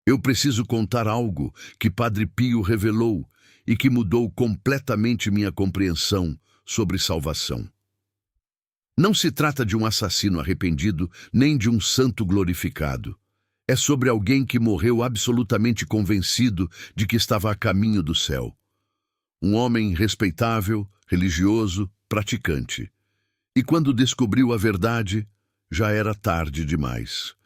Eu preciso contar algo que Padre Pio revelou e que mudou completamente minha compreensão sobre salvação. Não se trata de um assassino arrependido, nem de um santo glorificado. É sobre alguém que morreu absolutamente convencido de que estava a caminho do céu. Um homem respeitável, religioso, praticante. E quando descobriu a verdade, já era tarde demais.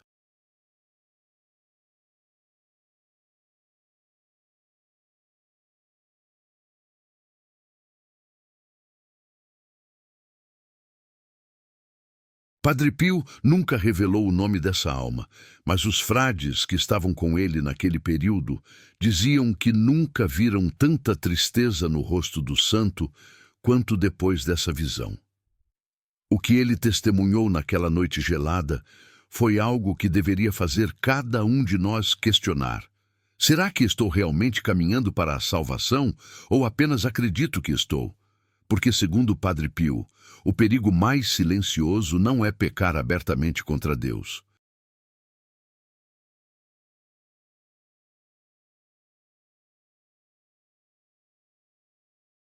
Padre Pio nunca revelou o nome dessa alma, mas os frades que estavam com ele naquele período diziam que nunca viram tanta tristeza no rosto do santo quanto depois dessa visão. O que ele testemunhou naquela noite gelada foi algo que deveria fazer cada um de nós questionar. Será que estou realmente caminhando para a salvação ou apenas acredito que estou? Porque, segundo Padre Pio, o perigo mais silencioso não é pecar abertamente contra Deus.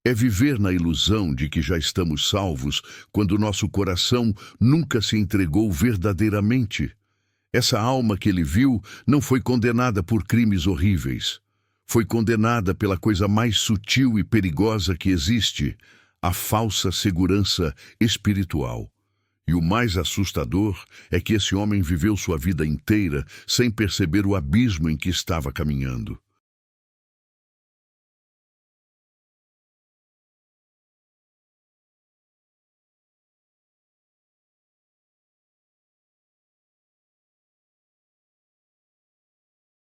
É viver na ilusão de que já estamos salvos quando nosso coração nunca se entregou verdadeiramente. Essa alma que ele viu não foi condenada por crimes horríveis. Foi condenada pela coisa mais sutil e perigosa que existe, a falsa segurança espiritual. E o mais assustador é que esse homem viveu sua vida inteira sem perceber o abismo em que estava caminhando.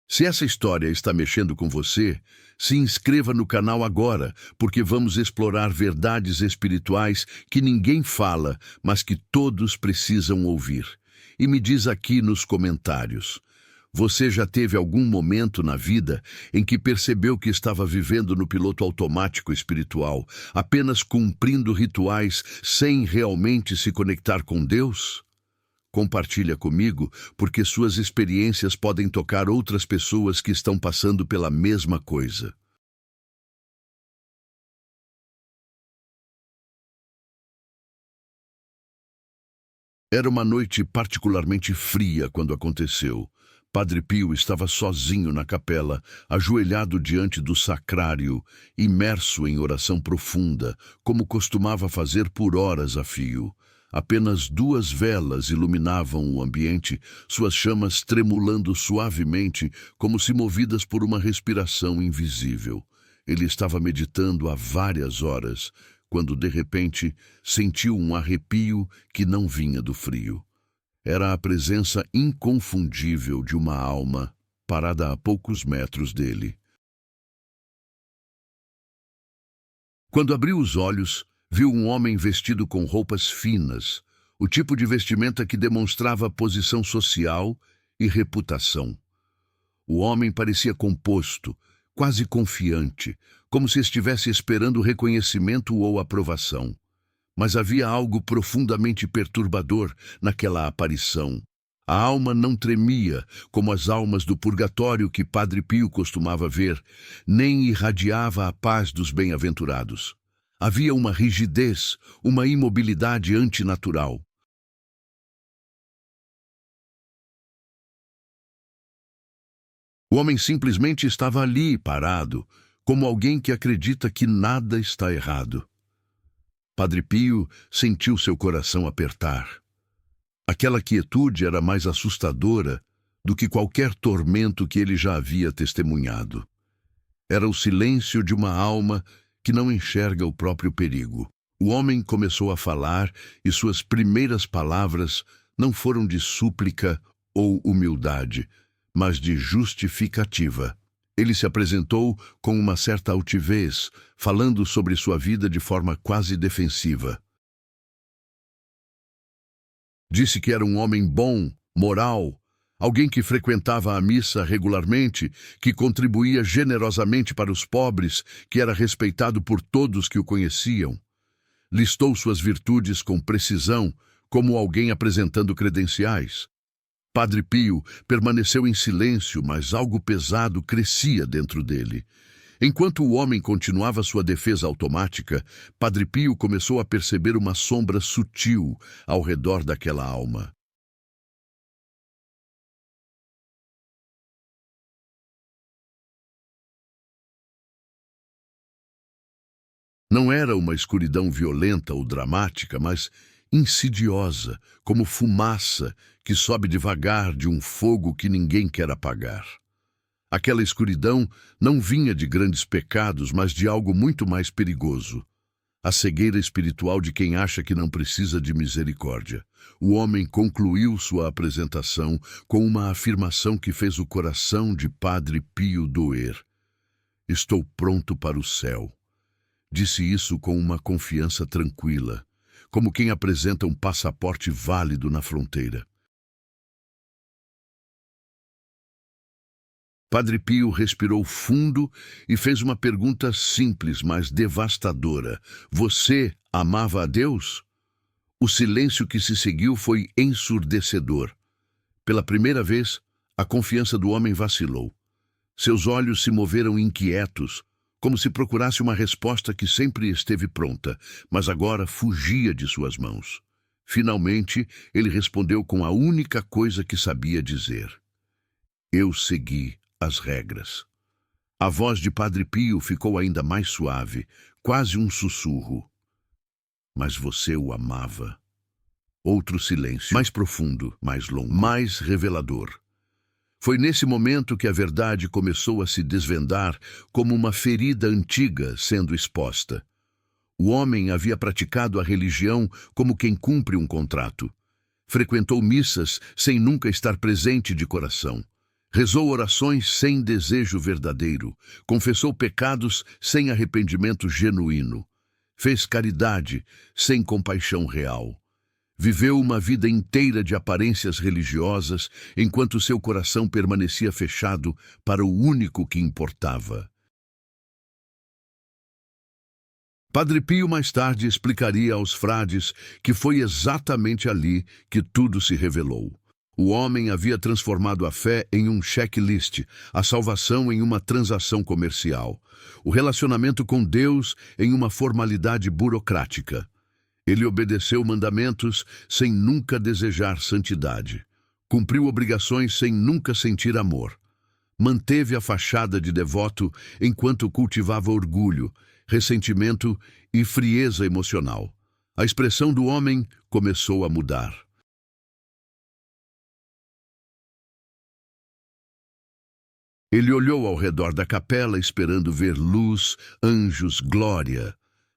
Se essa história está mexendo com você, se inscreva no canal agora, porque vamos explorar verdades espirituais que ninguém fala, mas que todos precisam ouvir. E me diz aqui nos comentários: você já teve algum momento na vida em que percebeu que estava vivendo no piloto automático espiritual, apenas cumprindo rituais sem realmente se conectar com Deus? Compartilha comigo, porque suas experiências podem tocar outras pessoas que estão passando pela mesma coisa. Era uma noite particularmente fria quando aconteceu. Padre Pio estava sozinho na capela, ajoelhado diante do sacrário, imerso em oração profunda, como costumava fazer por horas a fio. Apenas 2 velas iluminavam o ambiente, suas chamas tremulando suavemente, como se movidas por uma respiração invisível. Ele estava meditando há várias horas, quando de repente sentiu um arrepio que não vinha do frio. Era a presença inconfundível de uma alma parada a poucos metros dele. Quando abriu os olhos, viu um homem vestido com roupas finas, o tipo de vestimenta que demonstrava posição social e reputação. O homem parecia composto, quase confiante, como se estivesse esperando reconhecimento ou aprovação. Mas havia algo profundamente perturbador naquela aparição. A alma não tremia, como as almas do purgatório que Padre Pio costumava ver, nem irradiava a paz dos bem-aventurados. Havia uma rigidez, uma imobilidade antinatural. O homem simplesmente estava ali, parado, como alguém que acredita que nada está errado. Padre Pio sentiu seu coração apertar. Aquela quietude era mais assustadora do que qualquer tormento que ele já havia testemunhado. Era o silêncio de uma alma que não enxerga o próprio perigo. O homem começou a falar e suas primeiras palavras não foram de súplica ou humildade, mas de justificativa. Ele se apresentou com uma certa altivez, falando sobre sua vida de forma quase defensiva. Disse que era um homem bom, moral, alguém que frequentava a missa regularmente, que contribuía generosamente para os pobres, que era respeitado por todos que o conheciam. Listou suas virtudes com precisão, como alguém apresentando credenciais. Padre Pio permaneceu em silêncio, mas algo pesado crescia dentro dele. Enquanto o homem continuava sua defesa automática, Padre Pio começou a perceber uma sombra sutil ao redor daquela alma. Não era uma escuridão violenta ou dramática, mas insidiosa, como fumaça que sobe devagar de um fogo que ninguém quer apagar. Aquela escuridão não vinha de grandes pecados, mas de algo muito mais perigoso. A cegueira espiritual de quem acha que não precisa de misericórdia. O homem concluiu sua apresentação com uma afirmação que fez o coração de Padre Pio doer. Estou pronto para o céu. Disse isso com uma confiança tranquila, como quem apresenta um passaporte válido na fronteira. Padre Pio respirou fundo e fez uma pergunta simples, mas devastadora. Você amava a Deus? O silêncio que se seguiu foi ensurdecedor. Pela primeira vez, a confiança do homem vacilou. Seus olhos se moveram inquietos, como se procurasse uma resposta que sempre esteve pronta, mas agora fugia de suas mãos. Finalmente, ele respondeu com a única coisa que sabia dizer. Eu segui as regras. A voz de Padre Pio ficou ainda mais suave, quase um sussurro. Mas você o amava. Outro silêncio, mais profundo, mais longo, mais revelador. Foi nesse momento que a verdade começou a se desvendar como uma ferida antiga sendo exposta. O homem havia praticado a religião como quem cumpre um contrato. Frequentou missas sem nunca estar presente de coração. Rezou orações sem desejo verdadeiro. Confessou pecados sem arrependimento genuíno. Fez caridade sem compaixão real. Viveu uma vida inteira de aparências religiosas, enquanto seu coração permanecia fechado para o único que importava. Padre Pio mais tarde explicaria aos frades que foi exatamente ali que tudo se revelou. O homem havia transformado a fé em um checklist, a salvação em uma transação comercial, o relacionamento com Deus em uma formalidade burocrática. Ele obedeceu mandamentos sem nunca desejar santidade. Cumpriu obrigações sem nunca sentir amor. Manteve a fachada de devoto enquanto cultivava orgulho, ressentimento e frieza emocional. A expressão do homem começou a mudar. Ele olhou ao redor da capela esperando ver luz, anjos, glória.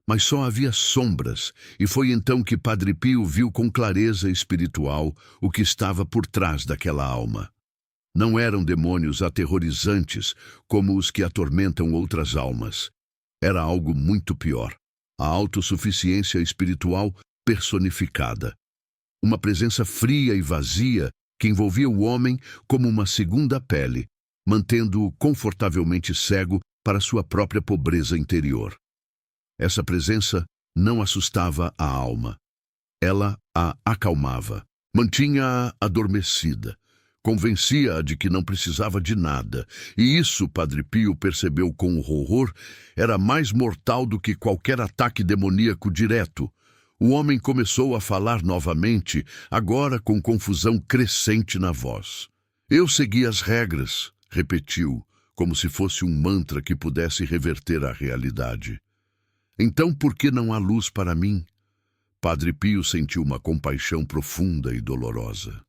Mas só havia sombras, e foi então que Padre Pio viu com clareza espiritual o que estava por trás daquela alma. Não eram demônios aterrorizantes como os que atormentam outras almas. Era algo muito pior. A autossuficiência espiritual personificada. Uma presença fria e vazia que envolvia o homem como uma segunda pele, mantendo-o confortavelmente cego para sua própria pobreza interior. Essa presença não assustava a alma. Ela a acalmava, mantinha-a adormecida, convencia-a de que não precisava de nada, e isso, Padre Pio percebeu com horror, era mais mortal do que qualquer ataque demoníaco direto. O homem começou a falar novamente, agora com confusão crescente na voz. Eu segui as regras, repetiu, como se fosse um mantra que pudesse reverter a realidade. Então, por que não há luz para mim? Padre Pio sentiu uma compaixão profunda e dolorosa.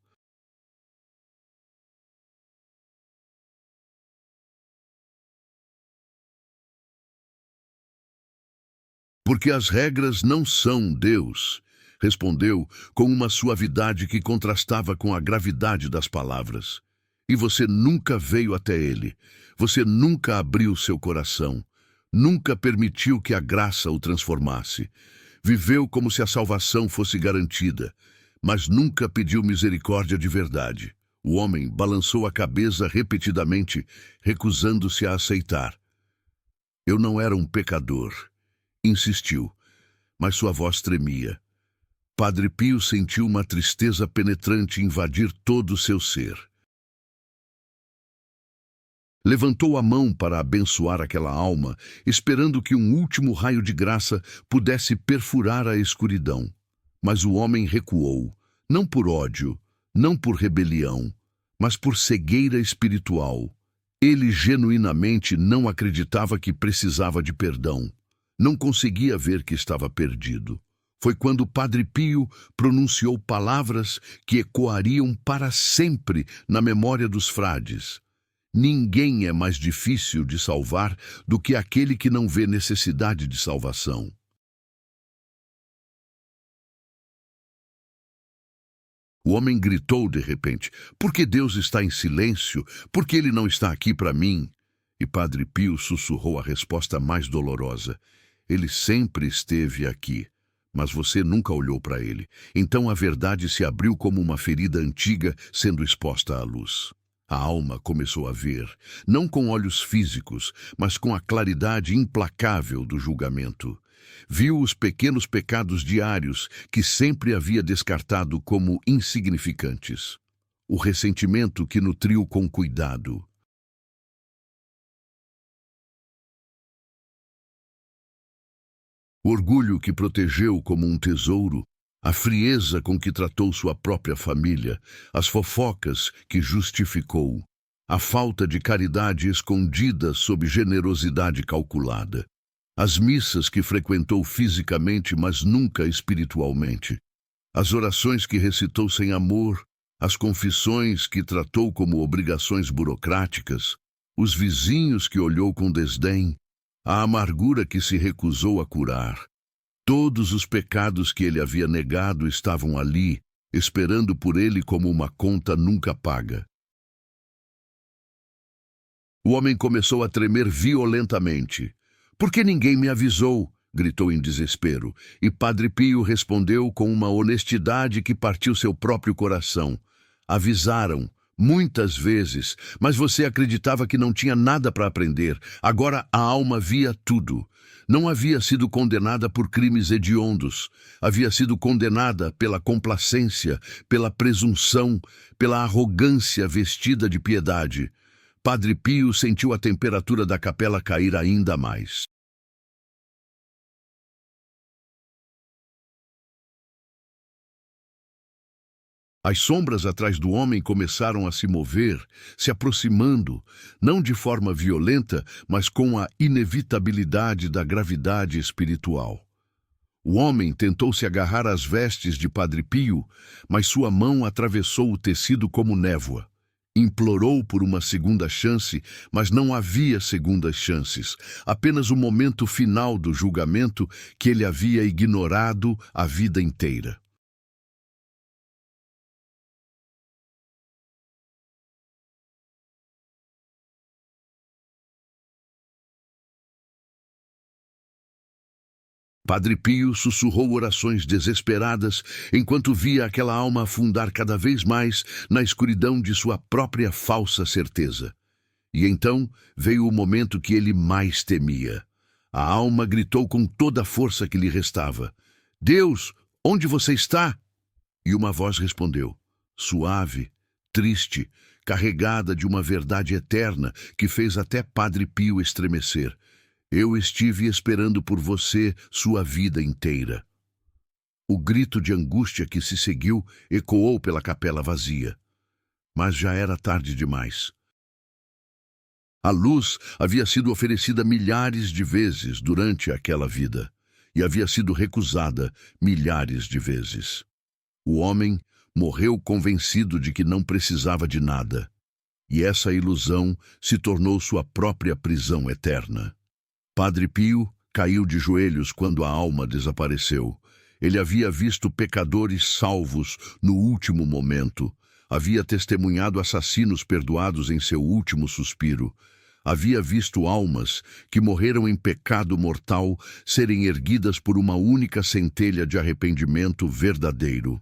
Porque as regras não são Deus, respondeu com uma suavidade que contrastava com a gravidade das palavras. E você nunca veio até ele, você nunca abriu seu coração. Nunca permitiu que a graça o transformasse. Viveu como se a salvação fosse garantida, mas nunca pediu misericórdia de verdade. O homem balançou a cabeça repetidamente, recusando-se a aceitar. Eu não era um pecador, insistiu, mas sua voz tremia. Padre Pio sentiu uma tristeza penetrante invadir todo o seu ser. Levantou a mão para abençoar aquela alma, esperando que um último raio de graça pudesse perfurar a escuridão. Mas o homem recuou, não por ódio, não por rebelião, mas por cegueira espiritual. Ele genuinamente não acreditava que precisava de perdão. Não conseguia ver que estava perdido. Foi quando Padre Pio pronunciou palavras que ecoariam para sempre na memória dos frades. Ninguém é mais difícil de salvar do que aquele que não vê necessidade de salvação. O homem gritou de repente: "Por que Deus está em silêncio? Por que ele não está aqui para mim?" E Padre Pio sussurrou a resposta mais dolorosa: "Ele sempre esteve aqui, mas você nunca olhou para ele. Então a verdade se abriu como uma ferida antiga sendo exposta à luz." A alma começou a ver, não com olhos físicos, mas com a claridade implacável do julgamento. Viu os pequenos pecados diários que sempre havia descartado como insignificantes. O ressentimento que nutriu com cuidado. O orgulho que protegeu como um tesouro. A frieza com que tratou sua própria família, as fofocas que justificou, a falta de caridade escondida sob generosidade calculada, as missas que frequentou fisicamente, mas nunca espiritualmente, as orações que recitou sem amor, as confissões que tratou como obrigações burocráticas, os vizinhos que olhou com desdém, a amargura que se recusou a curar. Todos os pecados que ele havia negado estavam ali, esperando por ele como uma conta nunca paga. O homem começou a tremer violentamente. "Por que ninguém me avisou?" gritou em desespero, e Padre Pio respondeu com uma honestidade que partiu seu próprio coração. "Avisaram, muitas vezes, mas você acreditava que não tinha nada para aprender. Agora a alma via tudo. Não havia sido condenada por crimes hediondos. Havia sido condenada pela complacência, pela presunção, pela arrogância vestida de piedade." Padre Pio sentiu a temperatura da capela cair ainda mais. As sombras atrás do homem começaram a se mover, se aproximando, não de forma violenta, mas com a inevitabilidade da gravidade espiritual. O homem tentou se agarrar às vestes de Padre Pio, mas sua mão atravessou o tecido como névoa. Implorou por uma segunda chance, mas não havia segundas chances, apenas o momento final do julgamento que ele havia ignorado a vida inteira. Padre Pio sussurrou orações desesperadas enquanto via aquela alma afundar cada vez mais na escuridão de sua própria falsa certeza. E então veio o momento que ele mais temia. A alma gritou com toda a força que lhe restava: "Deus, onde você está?" E uma voz respondeu, suave, triste, carregada de uma verdade eterna que fez até Padre Pio estremecer: "Eu estive esperando por você sua vida inteira." O grito de angústia que se seguiu ecoou pela capela vazia. Mas já era tarde demais. A luz havia sido oferecida milhares de vezes durante aquela vida, e havia sido recusada milhares de vezes. O homem morreu convencido de que não precisava de nada, e essa ilusão se tornou sua própria prisão eterna. Padre Pio caiu de joelhos quando a alma desapareceu. Ele havia visto pecadores salvos no último momento. Havia testemunhado assassinos perdoados em seu último suspiro. Havia visto almas que morreram em pecado mortal serem erguidas por uma única centelha de arrependimento verdadeiro.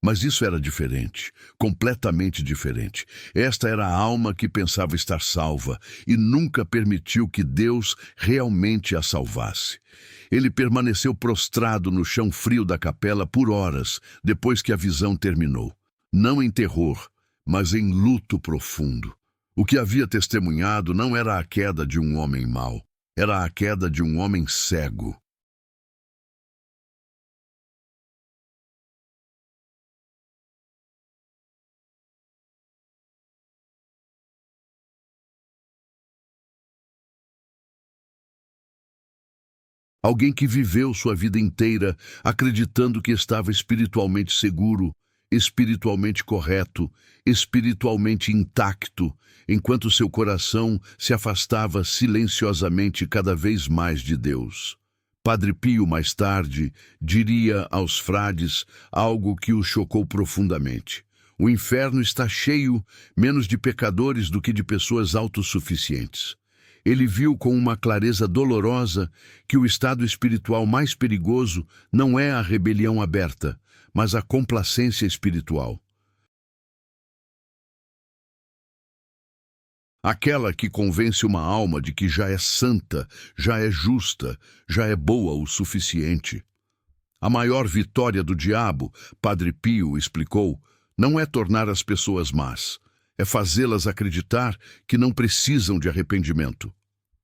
Mas isso era diferente, completamente diferente. Esta era a alma que pensava estar salva e nunca permitiu que Deus realmente a salvasse. Ele permaneceu prostrado no chão frio da capela por horas depois que a visão terminou. Não em terror, mas em luto profundo. O que havia testemunhado não era a queda de um homem mau, era a queda de um homem cego. Alguém que viveu sua vida inteira acreditando que estava espiritualmente seguro, espiritualmente correto, espiritualmente intacto, enquanto seu coração se afastava silenciosamente cada vez mais de Deus. Padre Pio, mais tarde, diria aos frades algo que os chocou profundamente. O inferno está cheio menos de pecadores do que de pessoas autossuficientes. Ele viu com uma clareza dolorosa que o estado espiritual mais perigoso não é a rebelião aberta, mas a complacência espiritual. Aquela que convence uma alma de que já é santa, já é justa, já é boa o suficiente. A maior vitória do diabo, Padre Pio explicou, não é tornar as pessoas más, é fazê-las acreditar que não precisam de arrependimento.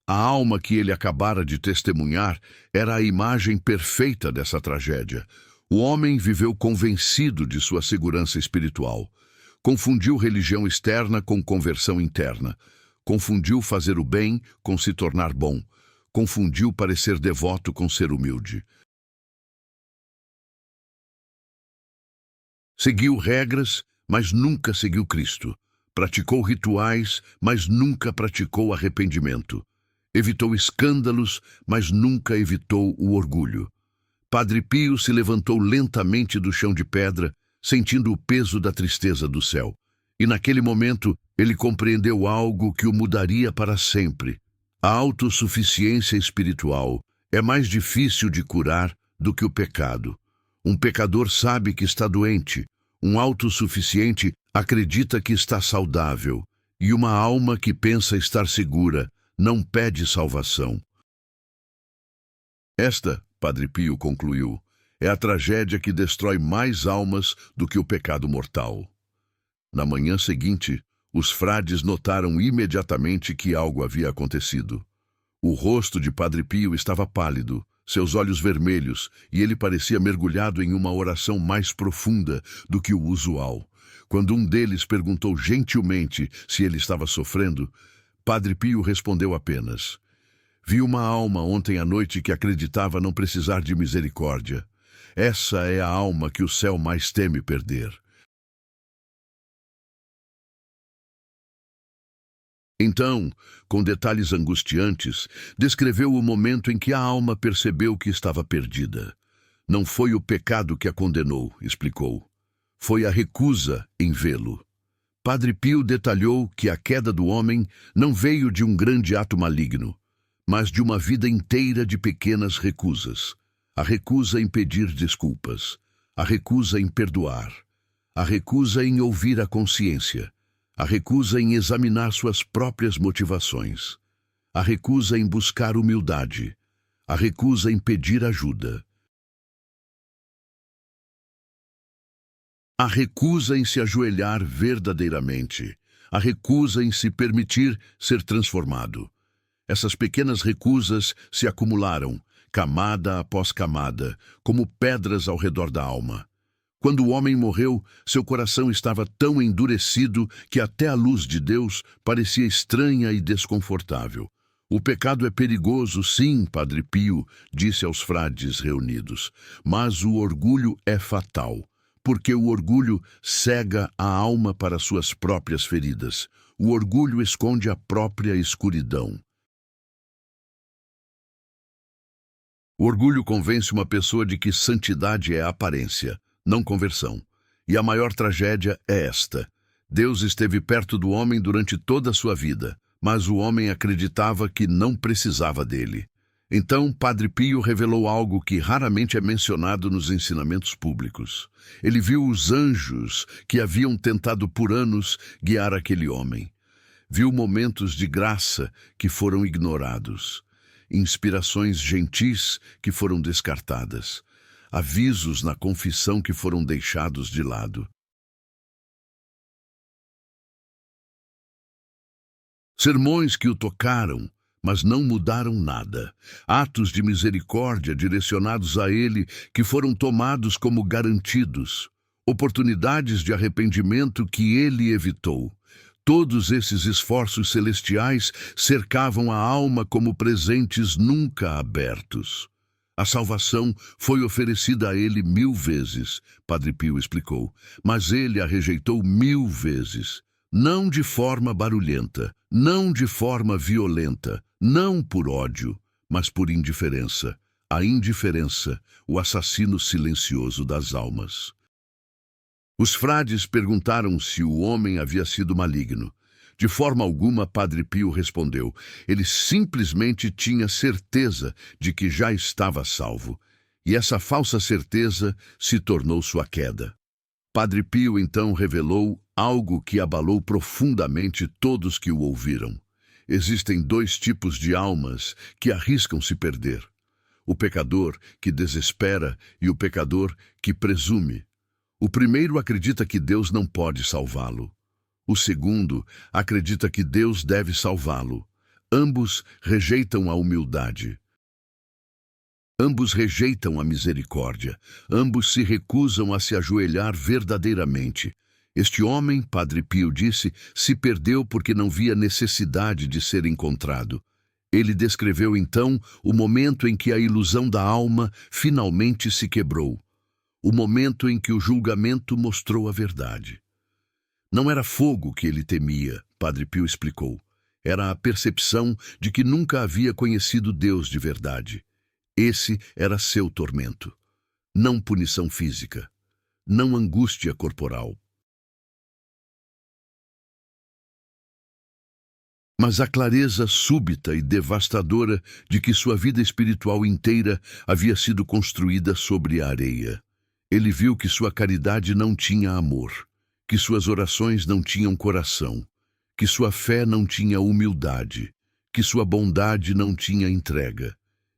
A alma que ele acabara de testemunhar era a imagem perfeita dessa tragédia. O homem viveu convencido de sua segurança espiritual. Confundiu religião externa com conversão interna. Confundiu fazer o bem com se tornar bom. Confundiu parecer devoto com ser humilde. Seguiu regras, mas nunca seguiu Cristo. Praticou rituais, mas nunca praticou arrependimento. Evitou escândalos, mas nunca evitou o orgulho. Padre Pio se levantou lentamente do chão de pedra, sentindo o peso da tristeza do céu. E naquele momento, ele compreendeu algo que o mudaria para sempre. A autossuficiência espiritual é mais difícil de curar do que o pecado. Um pecador sabe que está doente. Um autossuficiente acredita que está saudável. E uma alma que pensa estar segura não pede salvação. Esta, Padre Pio concluiu, é a tragédia que destrói mais almas do que o pecado mortal. Na manhã seguinte, os frades notaram imediatamente que algo havia acontecido. O rosto de Padre Pio estava pálido, seus olhos vermelhos, e ele parecia mergulhado em uma oração mais profunda do que o usual. Quando um deles perguntou gentilmente se ele estava sofrendo, Padre Pio respondeu apenas: "Vi uma alma ontem à noite que acreditava não precisar de misericórdia. Essa é a alma que o céu mais teme perder." Então, com detalhes angustiantes, descreveu o momento em que a alma percebeu que estava perdida. Não foi o pecado que a condenou, explicou. Foi a recusa em vê-lo. Padre Pio detalhou que a queda do homem não veio de um grande ato maligno, mas de uma vida inteira de pequenas recusas. A recusa em pedir desculpas, a recusa em perdoar, a recusa em ouvir a consciência, a recusa em examinar suas próprias motivações, a recusa em buscar humildade, a recusa em pedir ajuda, a recusa em se ajoelhar verdadeiramente, a recusa em se permitir ser transformado. Essas pequenas recusas se acumularam, camada após camada, como pedras ao redor da alma. Quando o homem morreu, seu coração estava tão endurecido que até a luz de Deus parecia estranha e desconfortável. O pecado é perigoso, sim, Padre Pio, disse aos frades reunidos, mas o orgulho é fatal. Porque o orgulho cega a alma para suas próprias feridas. O orgulho esconde a própria escuridão. O orgulho convence uma pessoa de que santidade é aparência, não conversão. E a maior tragédia é esta. Deus esteve perto do homem durante toda a sua vida, mas o homem acreditava que não precisava dele. Então, Padre Pio revelou algo que raramente é mencionado nos ensinamentos públicos. Ele viu os anjos que haviam tentado por anos guiar aquele homem. Viu momentos de graça que foram ignorados, inspirações gentis que foram descartadas, avisos na confissão que foram deixados de lado. Sermões que o tocaram, mas não mudaram nada. Atos de misericórdia direcionados a ele que foram tomados como garantidos. Oportunidades de arrependimento que ele evitou. Todos esses esforços celestiais cercavam a alma como presentes nunca abertos. A salvação foi oferecida a ele 1000 vezes, Padre Pio explicou, mas ele a rejeitou 1000 vezes. Não de forma barulhenta, não de forma violenta, não por ódio, mas por indiferença. A indiferença, o assassino silencioso das almas. Os frades perguntaram se o homem havia sido maligno. De forma alguma, Padre Pio respondeu. Ele simplesmente tinha certeza de que já estava salvo. E essa falsa certeza se tornou sua queda. Padre Pio então revelou algo que abalou profundamente todos que o ouviram. Existem 2 tipos de almas que arriscam se perder. O pecador que desespera e o pecador que presume. O primeiro acredita que Deus não pode salvá-lo. O segundo acredita que Deus deve salvá-lo. Ambos rejeitam a humildade. Ambos rejeitam a misericórdia. Ambos se recusam a se ajoelhar verdadeiramente. Este homem, Padre Pio disse, se perdeu porque não via necessidade de ser encontrado. Ele descreveu então o momento em que a ilusão da alma finalmente se quebrou. O momento em que o julgamento mostrou a verdade. Não era fogo que ele temia, Padre Pio explicou. Era a percepção de que nunca havia conhecido Deus de verdade. Esse era seu tormento. Não punição física. Não angústia corporal. Mas a clareza súbita e devastadora de que sua vida espiritual inteira havia sido construída sobre a areia. Ele viu que sua caridade não tinha amor, que suas orações não tinham coração, que sua fé não tinha humildade, que sua bondade não tinha entrega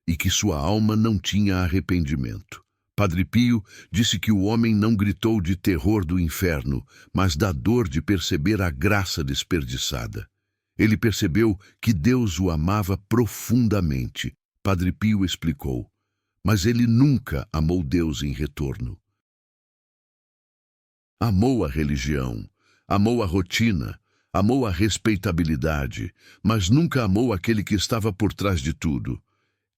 e que sua alma não tinha arrependimento. Padre Pio disse que o homem não gritou de terror do inferno, mas da dor de perceber a graça desperdiçada. Ele percebeu que Deus o amava profundamente, Padre Pio explicou, mas ele nunca amou Deus em retorno. Amou a religião, amou a rotina, amou a respeitabilidade, mas nunca amou aquele que estava por trás de tudo.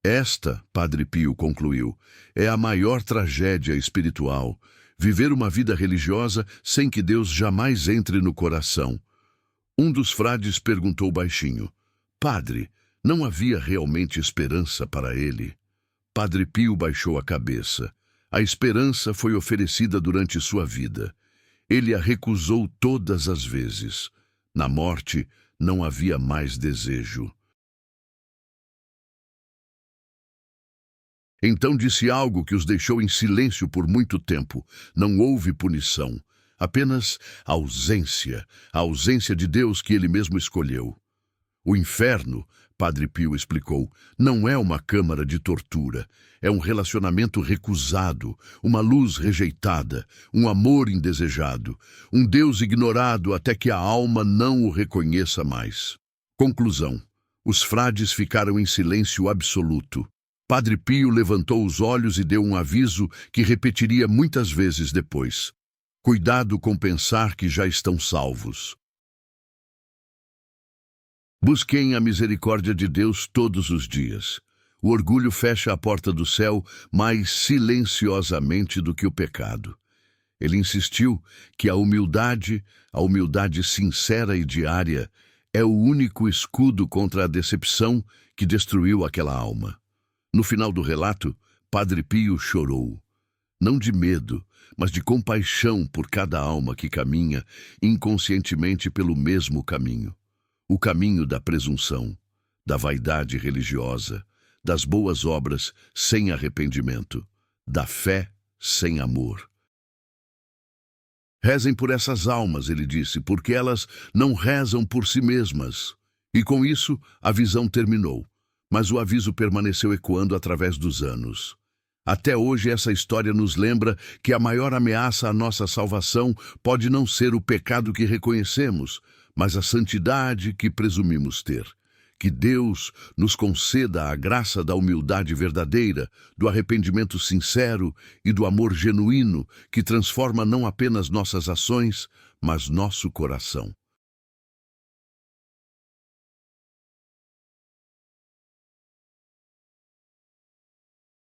Esta, Padre Pio concluiu, é a maior tragédia espiritual, viver uma vida religiosa sem que Deus jamais entre no coração. Um dos frades perguntou baixinho, Padre, não havia realmente esperança para ele? Padre Pio baixou a cabeça. A esperança foi oferecida durante sua vida. Ele a recusou todas as vezes. Na morte, não havia mais desejo. Então disse algo que os deixou em silêncio por muito tempo. Não houve punição, apenas a ausência de Deus que ele mesmo escolheu. O inferno, Padre Pio explicou, não é uma câmara de tortura, é um relacionamento recusado, uma luz rejeitada, um amor indesejado, um Deus ignorado até que a alma não o reconheça mais. Conclusão. Os frades ficaram em silêncio absoluto. Padre Pio levantou os olhos e deu um aviso que repetiria muitas vezes depois. Cuidado com pensar que já estão salvos. Busquem a misericórdia de Deus todos os dias. O orgulho fecha a porta do céu mais silenciosamente do que o pecado. Ele insistiu que a humildade sincera e diária, é o único escudo contra a decepção que destruiu aquela alma. No final do relato, Padre Pio chorou. Não de medo, mas de compaixão por cada alma que caminha inconscientemente pelo mesmo caminho. O caminho da presunção, da vaidade religiosa, das boas obras sem arrependimento, da fé sem amor. Rezem por essas almas, ele disse, porque elas não rezam por si mesmas. E com isso, a visão terminou, mas o aviso permaneceu ecoando através dos anos. Até hoje, essa história nos lembra que a maior ameaça à nossa salvação pode não ser o pecado que reconhecemos, mas a santidade que presumimos ter. Que Deus nos conceda a graça da humildade verdadeira, do arrependimento sincero e do amor genuíno que transforma não apenas nossas ações, mas nosso coração.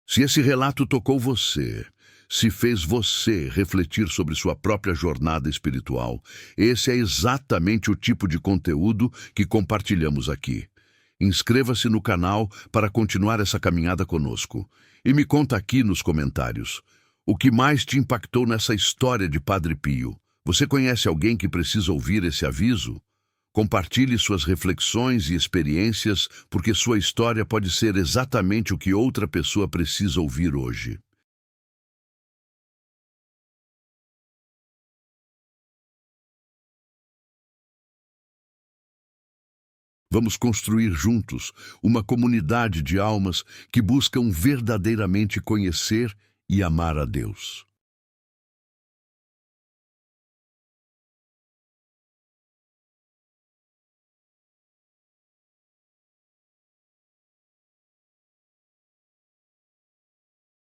Se esse relato tocou você, se fez você refletir sobre sua própria jornada espiritual, esse é exatamente o tipo de conteúdo que compartilhamos aqui. Inscreva-se no canal para continuar essa caminhada conosco. E me conta aqui nos comentários, o que mais te impactou nessa história de Padre Pio? Você conhece alguém que precisa ouvir esse aviso? Compartilhe suas reflexões e experiências, porque sua história pode ser exatamente o que outra pessoa precisa ouvir hoje. Vamos construir juntos uma comunidade de almas que buscam verdadeiramente conhecer e amar a Deus.